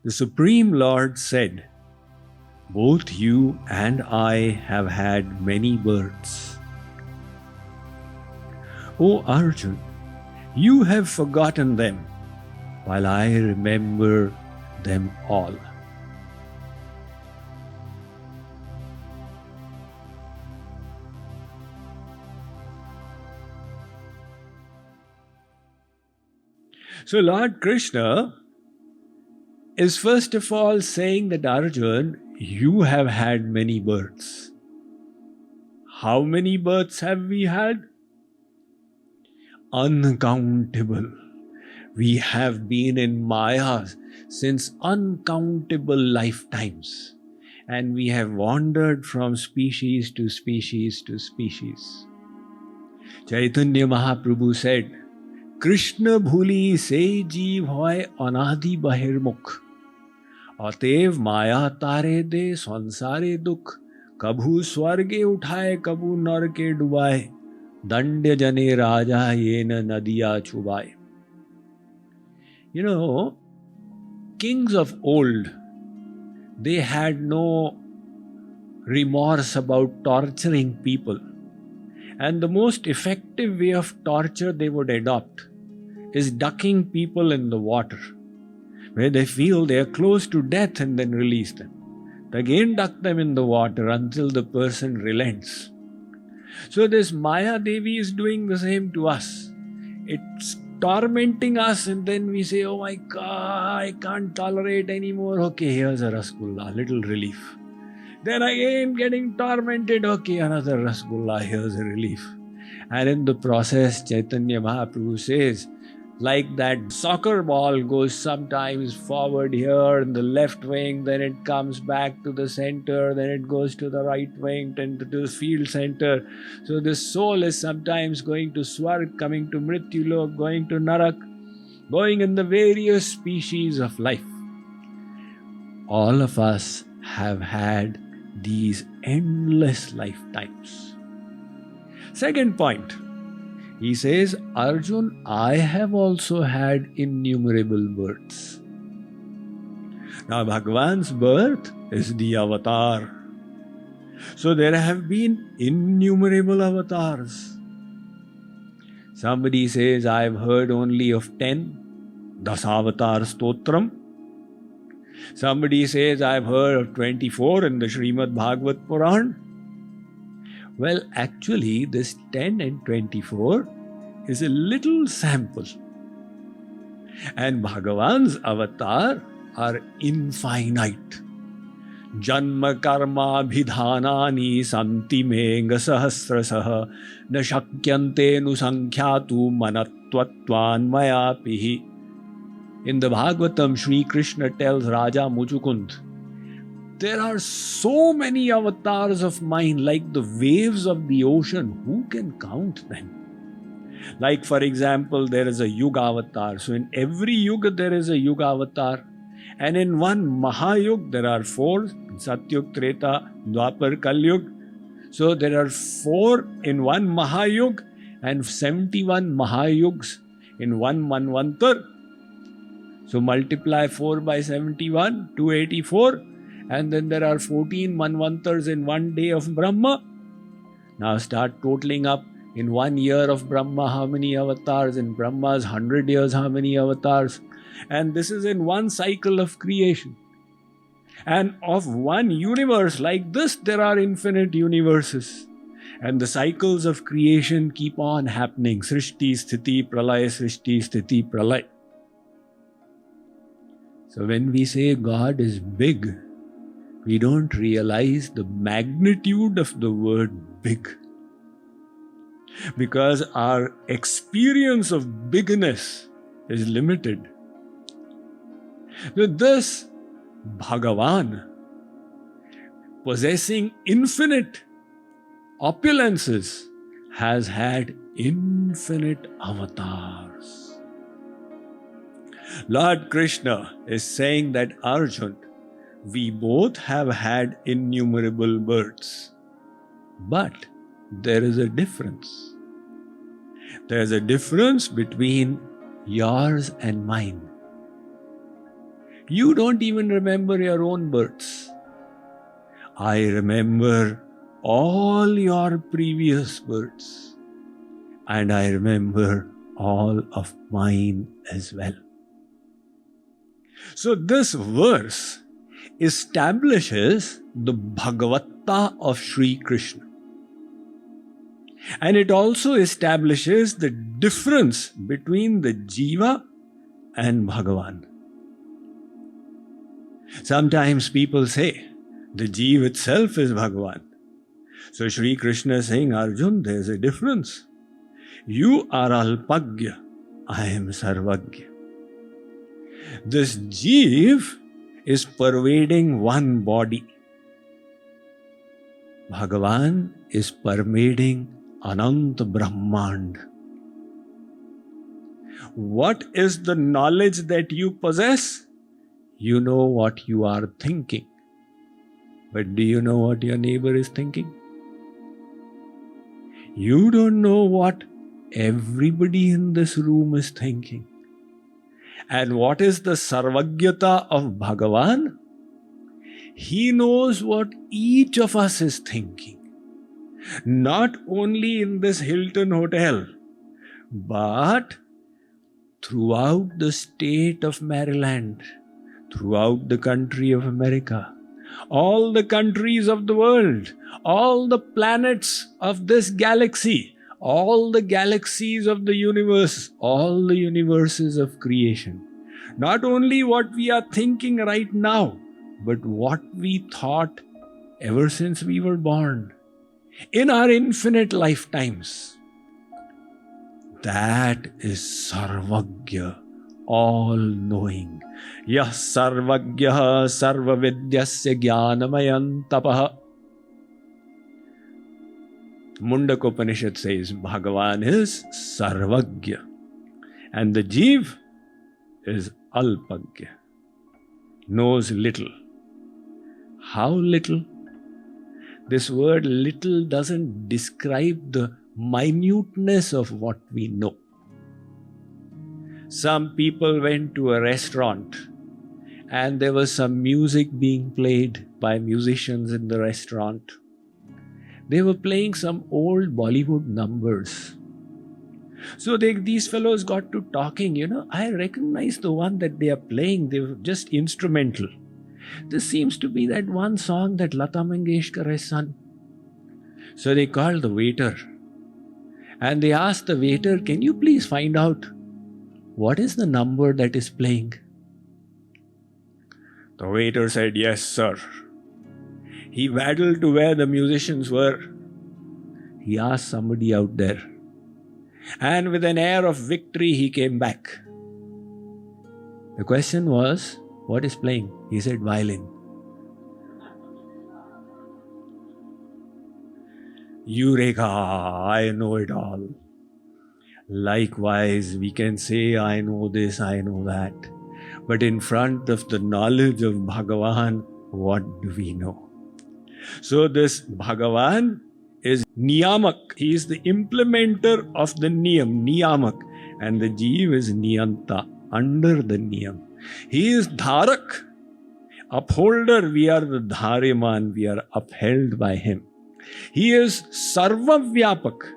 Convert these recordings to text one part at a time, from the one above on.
the Supreme Lord said, "Both you and I have had many births. O Arjun, you have forgotten them, while I remember them all." So Lord Krishna is first of all saying that, Arjun, you have had many births. How many births have we had? Uncountable. We have been in Maya since uncountable lifetimes, and we have wandered from species to species to species. Chaitanya Mahaprabhu said, "Krishna bhuli se jeev hoy anadi bahirmukh. अतएव माया तारे दे संसारे दुख, कभू स्वर्गे उठाए कभू नरके डुबाए, दंड्य जने राजा ये न नदिया छुबाए." You know, kings of old, they had no remorse about torturing people. And the most effective way of torture they would adopt is ducking people in the water, where they feel they are close to death and then release them. Again duck them in the water until the person relents. So this Maya Devi is doing the same to us. It's tormenting us, and then we say, "Oh my God, I can't tolerate anymore. Okay, here's a Rasgulla, little relief." Then again getting tormented. Okay, another Rasgulla, here's a relief. And in the process, Chaitanya Mahaprabhu says, like that soccer ball goes sometimes forward here in the left wing, then it comes back to the center, then it goes to the right wing, then to the field center. So the soul is sometimes going to Swarg, coming to Mrityulok, going to Narak, going in the various species of life. All of us have had these endless lifetimes. Second point, he says, "Arjun, I have also had innumerable births." Now Bhagavan's birth is the avatar. So there have been innumerable avatars. Somebody says, "I've heard only of 10, Dasavatar Stotram." Somebody says, "I've heard of 24 in the Srimad Bhagavad Puran." Well, actually, this 10 and 24 is a little sample. And Bhagavan's avatar are infinite. Janma karma bhidhanani santi menga sahasrasaha na shakyante nusankhyatu manatvatvan mayapihi. In the Bhagavatam, Shree Krishna tells Raja Muchukund, there are so many avatars of mine, like the waves of the ocean. Who can count them? Like, for example, there is a Yuga avatar. So in every Yuga, there is a Yuga avatar. And in one Mahayug, there are 4, Satyug, Treta, Dwapar, Kalyug. So there are 4 in one Mahayug and 71 Mahayugs in one Manvantar. So multiply 4 by 71, 284. And then there are 14 Manvantars in one day of Brahma. Now start totaling up. In 1 year of Brahma, how many avatars? In Brahma's 100 years, how many avatars? And this is in one cycle of creation. And of one universe like this, there are infinite universes. And the cycles of creation keep on happening. Srishti, Sthiti, Pralay, Srishti, Sthiti, Pralay. So when we say God is big, we don't realize the magnitude of the word big. Because our experience of bigness is limited. So this Bhagavan, possessing infinite opulences, has had infinite avatars. Lord Krishna is saying that, Arjun, we both have had innumerable births, but there is a difference. There is a difference between yours and mine. You don't even remember your own births. I remember all your previous births, and I remember all of mine as well. So this verse establishes the Bhagavata of Sri Krishna. And it also establishes the difference between the Jiva and Bhagavan. Sometimes people say, the Jiva itself is Bhagavan. So Sri Krishna is saying, Arjun, there's a difference. You are Alpagya, I am Sarvagya. This Jiva is pervading one body. Bhagavan is pervading Anant Brahmand. What is the knowledge that you possess? You know what you are thinking. But do you know what your neighbor is thinking? You don't know what everybody in this room is thinking. And what is the Sarvagyata of Bhagavan? He knows what each of us is thinking. Not only in this Hilton Hotel, but throughout the state of Maryland, throughout the country of America, all the countries of the world, all the planets of this galaxy, all the galaxies of the universe, all the universes of creation. Not only what we are thinking right now, but what we thought ever since we were born, in our infinite lifetimes. That is Sarvagya, all-knowing. Yah Sarvagya Sarvavidyasya Jnanamayan Tapaha. Mundaka Upanishad says Bhagavan is Sarvagya and the Jiva is Alpagya, knows little. How little? This word little doesn't describe the minuteness of what we know. Some people went to a restaurant and there was some music being played by musicians in the restaurant. They were playing some old Bollywood numbers. So these fellows got to talking, I recognize the one that they are playing, they were just instrumental. This seems to be that one song that Lata Mangeshkar has sung. So they called the waiter and they asked the waiter, can you please find out what is the number that is playing? The waiter said, yes, sir. He waddled to where the musicians were. He asked somebody out there. And with an air of victory, he came back. The question was, what is playing? He said, violin. Eureka, I know it all. Likewise, we can say, I know this, I know that. But in front of the knowledge of Bhagavan, what do we know? So this Bhagavan is Niyamak. He is the implementer of the Niyam, Niyamak. And the Jiva is Niyanta, under the Niyam. He is Dharak, upholder. We are the Dhariman. We are upheld by him. He is Sarvavyapak.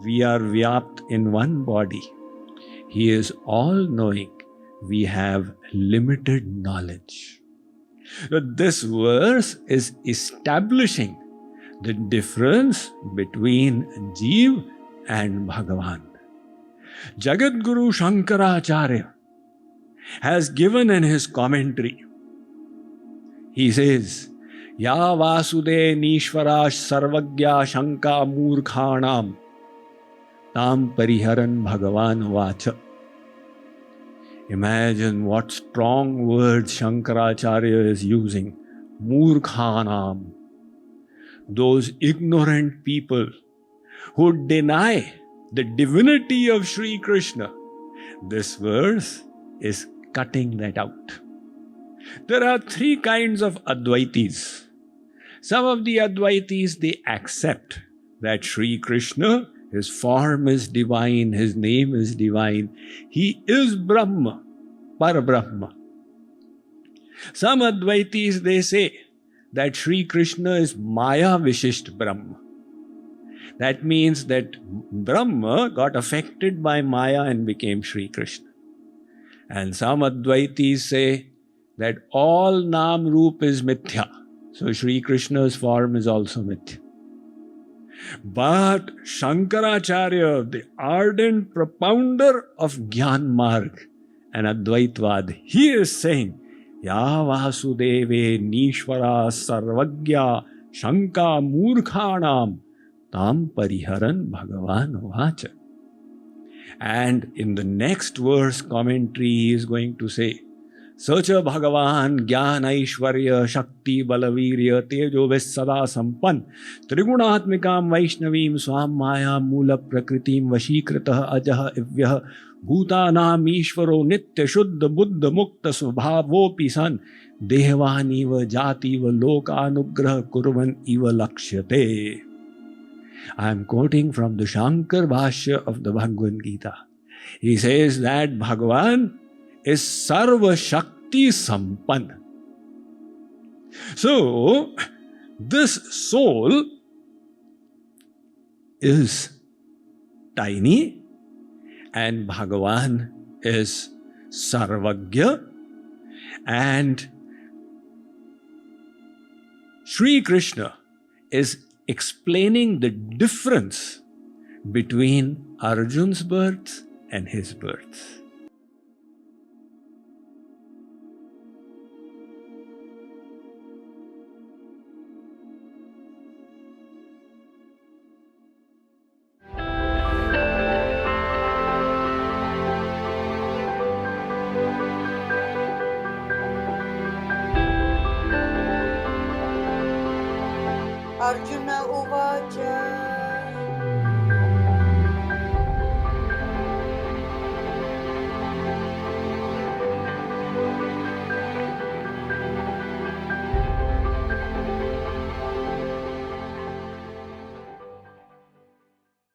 We are Vyapt in one body. He is all-knowing. We have limited knowledge. So this verse is establishing the difference between Jiva and Bhagavan. Jagadguru Shankaracharya has given in his commentary, he says, Ya Vasude Nishwarash Sarvagya Shanka Murkhanam Tam Pariharan Bhagavan Vacha. Imagine what strong words Shankaracharya is using. Murkhanam. Those ignorant people who deny the divinity of Sri Krishna. This verse is cutting that out. There are three kinds of Advaitis. Some of the Advaitis, they accept that Sri Krishna, his form is divine, his name is divine. He is Brahma, Parabrahma. Some Advaitis, they say that Sri Krishna is Maya Vishisht Brahma. That means that Brahma got affected by Maya and became Sri Krishna. And some Advaitis say that all Nam Roop is Mithya. So Sri Krishna's form is also Mithya. But Shankaracharya, the ardent propounder of Gyan Marg and Advaitvad, he is saying, Ya Vasudeve Nishvara Sarvagya Shanka Murkhanam Tam Pariharan Bhagavan Vacha. And in the next verse commentary, he is going to say, Sacha Bhagavan Gyan Aishwarya Shakti Balavirya Tejo Sada Sampan Trigunatmikam Vaishnavim Swam Maya Mula Prakritim Vashikritah Ajah Ivyah Bhutanam Ishvaro Nitya Shuddha Buddha Mukta Svabhavopi San Dehvaniva Jativa Lokanugrah Kurvan Iva Lakshyate. I am quoting from the Shankar Bhashya of the Bhagavad Gita. He says that Bhagavan is Sarva Shakti Sampan. So, this soul is tiny and Bhagavan is Sarvagya, and Sri Krishna is explaining the difference between Arjun's birth and his birth. Arjuna Uvacha